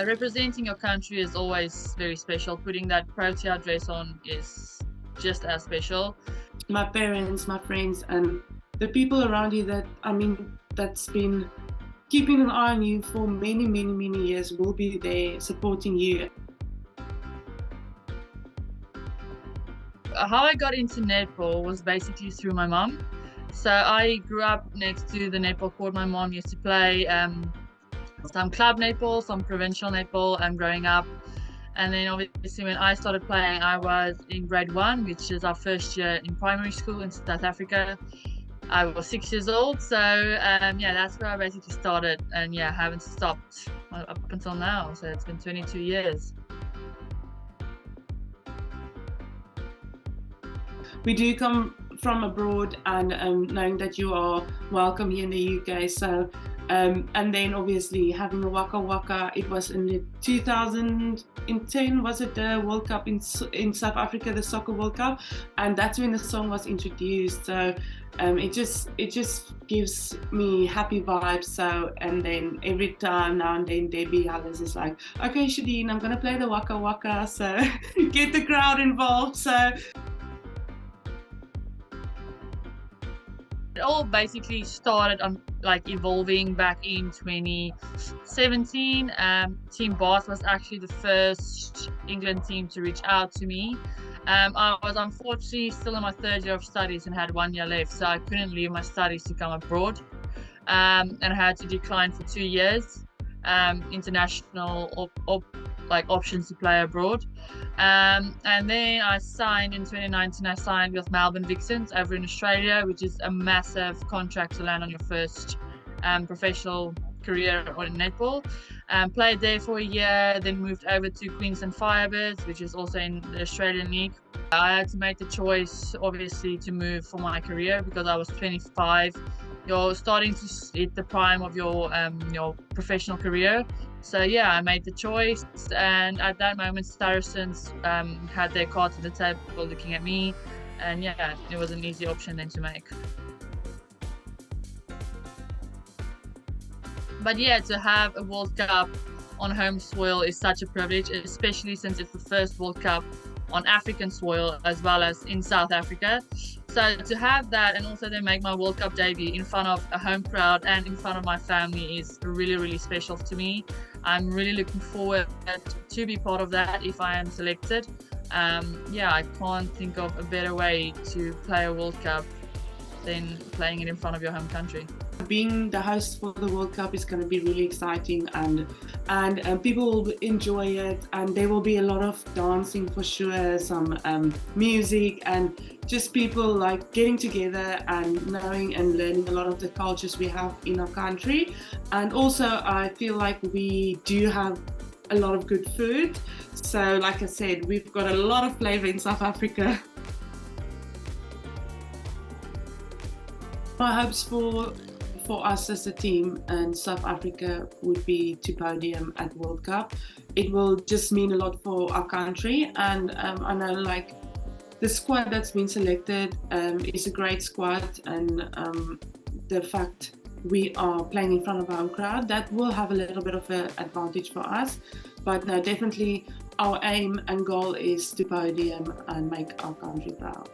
Representing your country is always very special. Putting that Protea dress on is just as special. My parents, my friends, and the people around you that's been keeping an eye on you for many, many, many years will be there supporting you. How I got into netball was basically through my mom. So I grew up next to the netball court. My mom used to play some club netball, some provincial netball growing up. And then obviously when I started playing, I was in grade 1, which is our first year in primary school in South Africa. I was 6 years old, so yeah, that's where I basically started, and yeah, haven't stopped up until now. So it's been 22 years. We do come from abroad, and knowing that you are welcome here in the UK. So, and then obviously having a waka waka. It was in the 2010, was it the World Cup in South Africa, the Soccer World Cup, and that's when the song was introduced. So it just gives me happy vibes. So, and then every time now and then Debbie Hallis is like, okay, Shadeen, I'm gonna play the waka waka, so get the crowd involved. So it all basically started evolving back in 2017. Team Bath was actually the first England team to reach out to me. I was unfortunately still in my 3rd year of studies and had 1 year left, so I couldn't leave my studies to come abroad, and I had to decline for 2 years international options to play abroad. And then I signed in 2019. I signed with Melbourne Vixens over in Australia, which is a massive contract to land on your first professional career on netball. Played there for a year, then moved over to Queensland Firebirds, which is also in the Australian League. I had to make the choice, obviously, to move for my career because I was 25. You're starting to hit the prime of your professional career. So yeah, I made the choice, and at that moment, Saracens had their cards on the table looking at me, and yeah, it was an easy option then to make. But yeah, to have a World Cup on home soil is such a privilege, especially since it's the first World Cup on African soil as well as in South Africa. So to have that, and also to make my World Cup debut in front of a home crowd and in front of my family, is really, really special to me. I'm really looking forward to be part of that if I am selected. Yeah, I can't think of a better way to play a World Cup than playing it in front of your home country. Being the host for the World Cup is going to be really exciting, and people will enjoy it, and there will be a lot of dancing for sure, some music, and just people like getting together and knowing and learning a lot of the cultures we have in our country. And also I feel like we do have a lot of good food. So like I said, we've got a lot of flavor in South Africa. My hopes for us as a team and South Africa would be to podium at World Cup. It will just mean a lot for our country, and I know like the squad that's been selected is a great squad, and the fact we are playing in front of our own crowd, that will have a little bit of an advantage for us. But no, definitely our aim and goal is to podium and make our country proud.